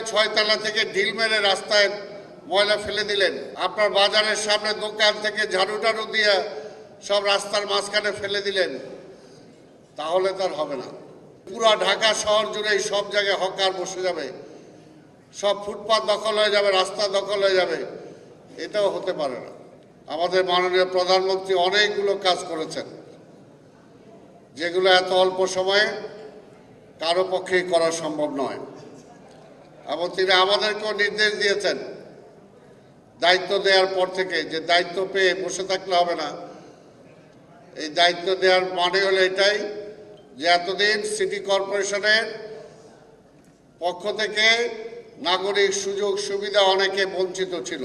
আপনি 6 তলা থেকে ঢিল মেরে রাস্তায় ময়লা ফেলে দিলেন, আপনার বাজারের সামনে দোকান থেকে ঝাড়ু টাড়ু দিয়ে সব রাস্তার মাঝখানে ফেলে দিলেন, তাহলে তার হবে না। পুরা ঢাকা শহর জুড়ে সব জায়গায় হকার বসে যাবে, সব ফুটপাত দখল হয়ে যাবে, রাস্তা দখল হয়ে যাবে, এটাও হতে পারে না। আমাদের মাননীয় প্রধানমন্ত্রী অনেকগুলো কাজ করেছেন যেগুলো এত অল্প সময়ে কারো পক্ষেই করা সম্ভব নয়, এবং তিনি আমাদেরকেও নির্দেশ দিয়েছেন দায়িত্ব দেওয়ার পর থেকে যে দায়িত্ব পেয়ে বসে থাকলে হবে না। এই দায়িত্ব দেওয়ার মানে হলো এটাই যে এতদিন সিটি কর্পোরেশনের পক্ষ থেকে নাগরিক সুযোগ সুবিধা অনেকে বঞ্চিত ছিল,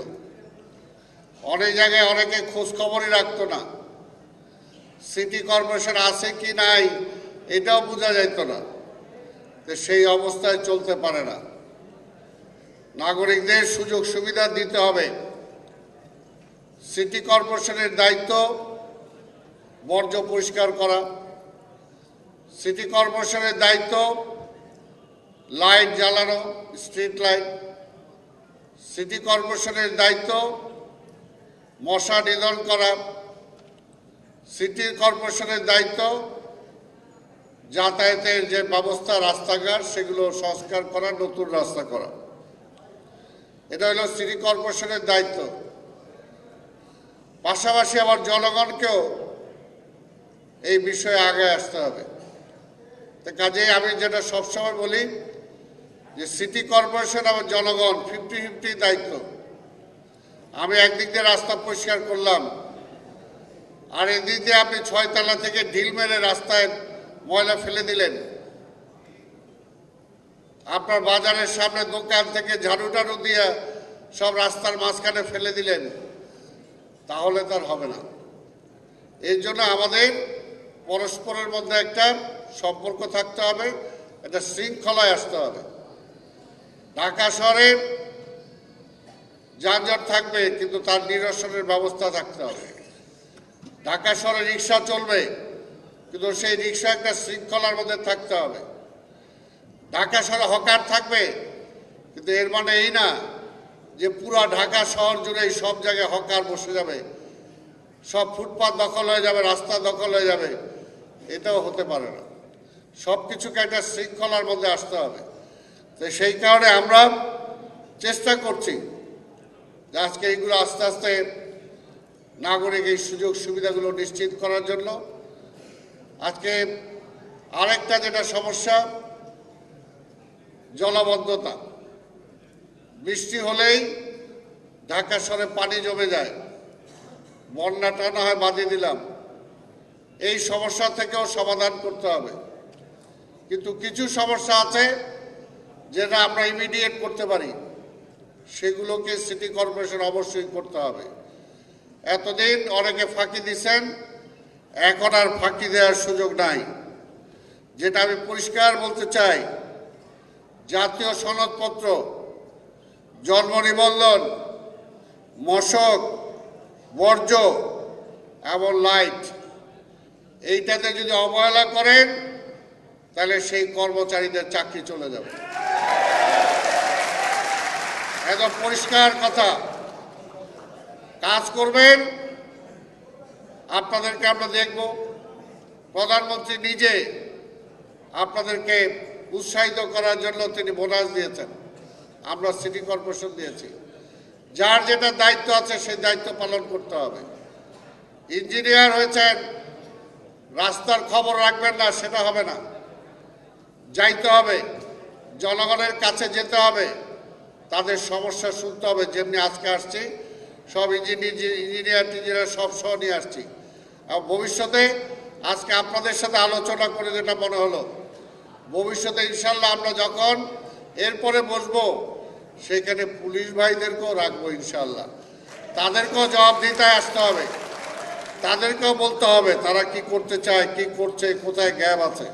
অনেক জায়গায় অনেকে খোঁজ খবরই রাখতো না, সিটি কর্পোরেশন আছে কি নাই এটাও বোঝা যাইত না। সেই অবস্থায় চলতে পারে না। নাগরিকদের সুযোগ সুবিধা দিতে হবে। সিটি কর্পোরেশনের দায়িত্ব বর্জ্য পরিষ্কার করা, সিটি কর্পোরেশনের দায়িত্ব লাইট জ্বালানো, স্ট্রিট লাইট, সিটি কর্পোরেশনের দায়িত্ব মশা নিধন করা, সিটি কর্পোরেশনের দায়িত্ব যাতায়াতের যে ব্যবস্থা রাস্তাঘাট সেগুলো সংস্কার করা, নতুন রাস্তা করা, এটা হলো সিটি কর্পোরেশনের দায়িত্ব। পাশাপাশি আবার জনগণকেও এই বিষয়ে আগে আসতে হবে। তো কাজেই আমি যেটা সবসময় বলি যে সিটি কর্পোরেশন এবং জনগণ 50-50 দায়িত্ব। আমি একদিক দিয়ে রাস্তা পরিষ্কার করলাম, আর এদিক দিয়ে আপনি 6 তলা থেকে ঢিল মেরে রাস্তায় ময়লা ফেলে দিলেন, আপনার বাজারের সামনে দোকান থেকে ঝাড়ু টাড়ু দিয়ে সব রাস্তার মাঝখানে ফেলে দিলেন, তাহলে তার হবে না। এই জন্য আমাদের পরস্পরের মধ্যে একটা সম্পর্ক থাকতে হবে, একটা শৃঙ্খলায় আসতে হবে। ঢাকা শহরে যানজট থাকবে, কিন্তু তার নিরসনের ব্যবস্থা থাকতে হবে। ঢাকা শহরে রিক্সা চলবে, কিন্তু সেই রিক্সা একটা শৃঙ্খলার মধ্যে থাকতে হবে। ঢাকা শহরে হকার থাকবে, কিন্তু এর মানে এই না যে পুরা ঢাকা শহর জুড়ে সব জায়গায় হকার বসে যাবে, সব ফুটপাত দখল হয়ে যাবে, রাস্তা দখল হয়ে যাবে, এটাও হতে পারে না। সব কিছুকে একটা শৃঙ্খলার মধ্যে আসতে হবে। তো সেই কারণে আমরা চেষ্টা করছি যে আজকে এইগুলো আস্তে আস্তে নাগরিক এই সুযোগ সুবিধাগুলো নিশ্চিত করার জন্য। আজকে আরেকটা যেটা সমস্যা, জলাবদ্ধতা। বৃষ্টি হলেই ঢাকা শহরে পানি জমে যায়, বন্যাটা না হয় বাদে দিলাম, এই সমস্যা থেকেও সমাধান করতে হবে। কিন্তু কিছু সমস্যা আছে যেটা আমরা ইমিডিয়েট করতে পারি, সেগুলোকে সিটি কর্পোরেশন অবশ্যই করতে হবে। এতদিন অনেকে ফাঁকি দিচ্ছেন, এখন আর ফাঁকি দেওয়ার সুযোগ নাই। যেটা আমি পরিষ্কার বলতে চাই, জাতীয় সনদপত্র, জন্ম নিবন্ধন, মশক, বর্জ্য এবং লাইট, এইটাতে যদি অবহেলা করেন তাহলে সেই কর্মচারীদের চাকরি চলে যাবে। একদম পরিষ্কার কথা। কাজ করবেন, আপনাদেরকে আমরা দেখব। প্রধানমন্ত্রী নিজে আপনাদেরকে উৎসাহিত করার জন্য তিনি বোনাস দিয়েছেন, আমরা সিটি কর্পোরেশন দিয়েছি। যার যেটা দায়িত্ব আছে সেই দায়িত্ব পালন করতে হবে। ইঞ্জিনিয়ার হয়েছেন, রাস্তার খবর রাখবেন না, সেটা হবে না। যাইতে হবে, জনগণের কাছে যেতে হবে, তাদের সমস্যা শুনতে হবে। যেমনি আজকে আসছি, সব ইঞ্জিনিয়ার সব সহ নিয়ে আসছি। আর ভবিষ্যতে আজকে আপনাদের সাথে আলোচনা করে যেটা মনে হলো, ভবিষ্যতে ইনশাল্লাহ আমরা যখন এরপরে বসবো, সেখানে পুলিশ ভাইদেরকেও রাখবো ইনশাল্লাহ। তাদেরকেও জবাবদিহিতায় আসতে হবে, তাদেরকেও বলতে হবে তারা কি করতে চায়, কি করছে, কোথায় গ্যাপ আছে।